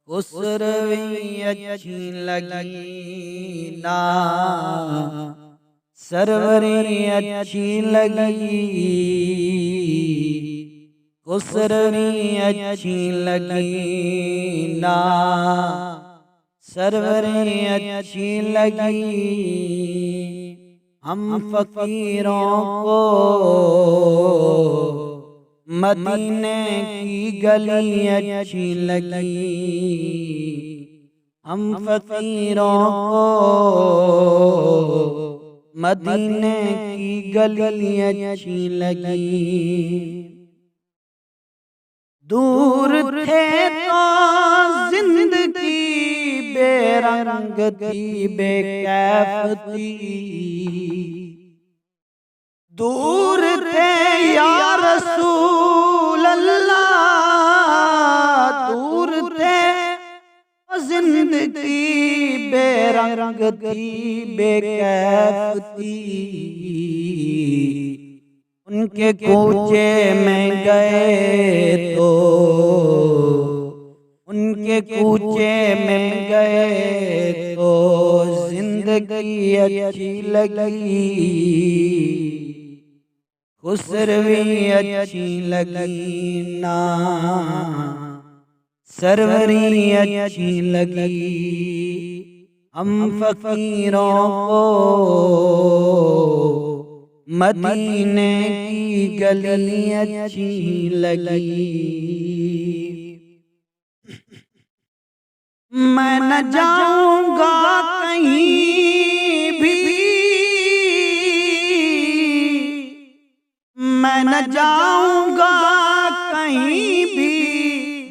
खुसरवी अच्छी लगी ना, सरवरी अच्छी लगी, खुसरवी अच्छी लगी ना, सरवरी अच्छी लगी। हम फकीरों को मदीने की गली अच्छी लगी, हम फकीरों को मदीने की गली अच्छी लगी। दूर थे तो जिंदगी बेरंग थी, बेकैफ थी, दूर थे या रसूल अल्लाह, दूर थे जिंदगी बेरंग थी, बेकैफ थी। उनके कूचे में गए तो, उनके कूचे में गए तो जिंदगी अच्छी लगी, खुसरवी अच्छी लगी ना, सरवरी अच्छी लगी। हम फकीरों को मदीने की गली अच्छी लगी। मैं न जाऊंगा कहीं भी, मैं न जाऊंगा कहीं भी,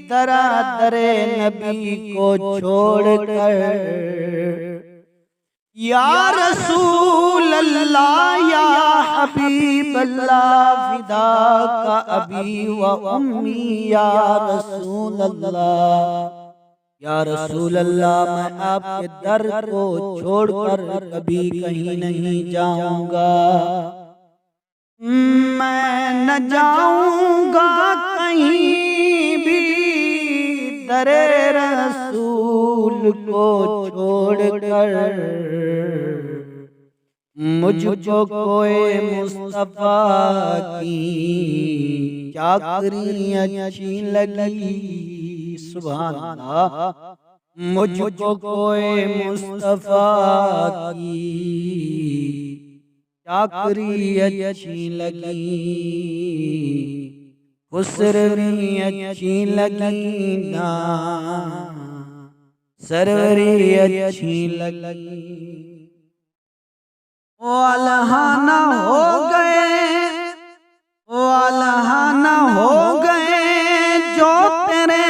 दरा दरे नबी को छोड़कर। या रसूल अल्लाह या हबीब अल्लाह, फिदा का अबी व उम्मी, या रसूल अल्लाह, या रसूल अल्लाह, मैं आपके दर को छोड़कर कभी कहीं नहीं जाऊंगा। मैं न जाऊंगा कहीं भी, दरे रसूल को छोड़कर। मुझको कोई मुस्तफा की चाकरी अच्छी लगी, सुभान अल्लाह। मुझको कोई मुस्तफा की चाकरी अच्छी लगी, खुसरवी अच्छी लगी ना, सरवरी अच्छी लगी। ओ अलहाना हो गए, ओ अलहाना हो गए जो तेरे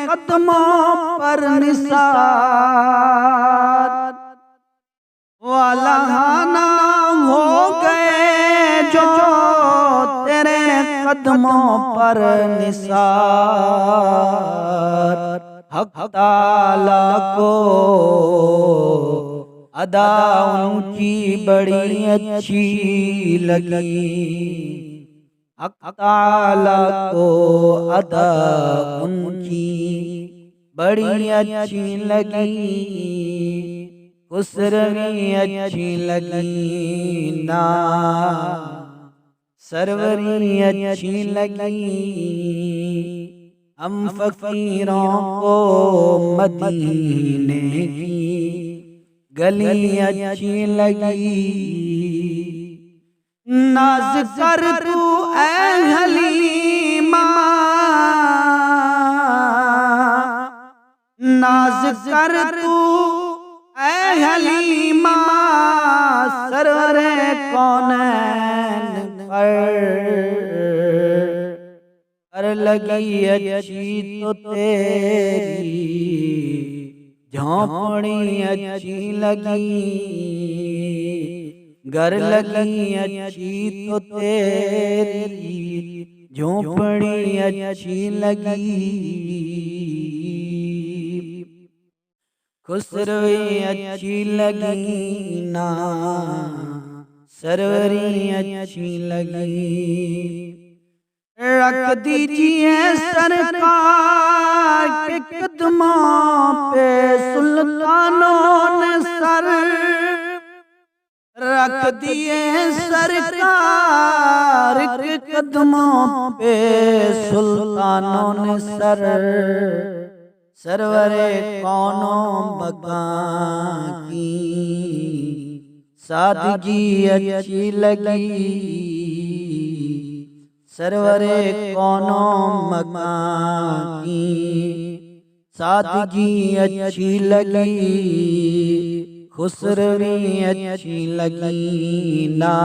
कदमों पर निसार, ओ अलहाना हो गए जो तेरे कदमों पर निसार। हक ताला को अदा उनकी बड़ी अच्छी लगी, हक ताला को अदा उनकी बड़ी अच्छी लगी, खुसरवी अच्छी लगी ना, सरवरी अच्छी लगी। हम फकीरों को मदीने की गली अच्छी लगी। नाज कर तू ऐ हलीमा, नाज कर तू ऐ हलीमा, सरवरे कौनैन पर लगी अच्छी तो तेरी झोंपड़ी अच्छी लगी, घर लगी अच्छी तो तेरी झोंपड़ी अच्छी लगी, खुसरवी अच्छी लगी ना, सरवरी अच्छी लगी। रख दीजिए सरकार के कदमों पे सुल्तानों ने सर, रख दिए सरकार के कदमों पे सुल्तानों ने सर। सरवरे कौनो मकां की सादगी अच्छी लगी, सरवरे कौनो मकां की सादगी अच्छी लगी, खुसरवी अच्छी लगी ना,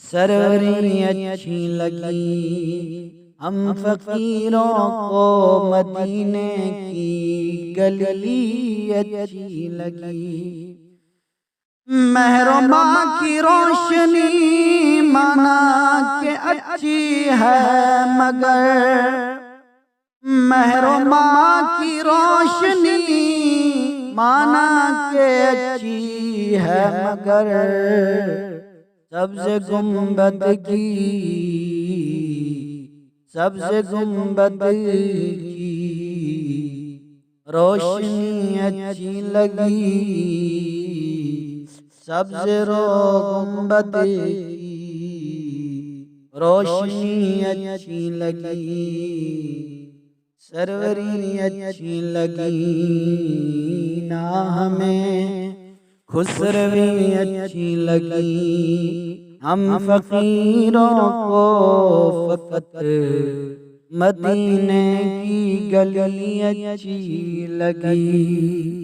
सरवरी अच्छी लगी। हम फकीरों को मदीने की गली अच्छी लगी। महरमा की रोशनी माना के अच्छी है मगर, महरमा की रोशनी माना के अच्छी है मगर, सबसे गुंबद की, सबसे गुंबद की रोशनी अच्छी लगी, सबसे गुंबद की रोशनी अच्छी लगी, सरवरी अच्छी लगी ना हमें, खुसरवी अच्छी लगी। हम फकीरों को फकत मदीने की गली अच्छी लगी।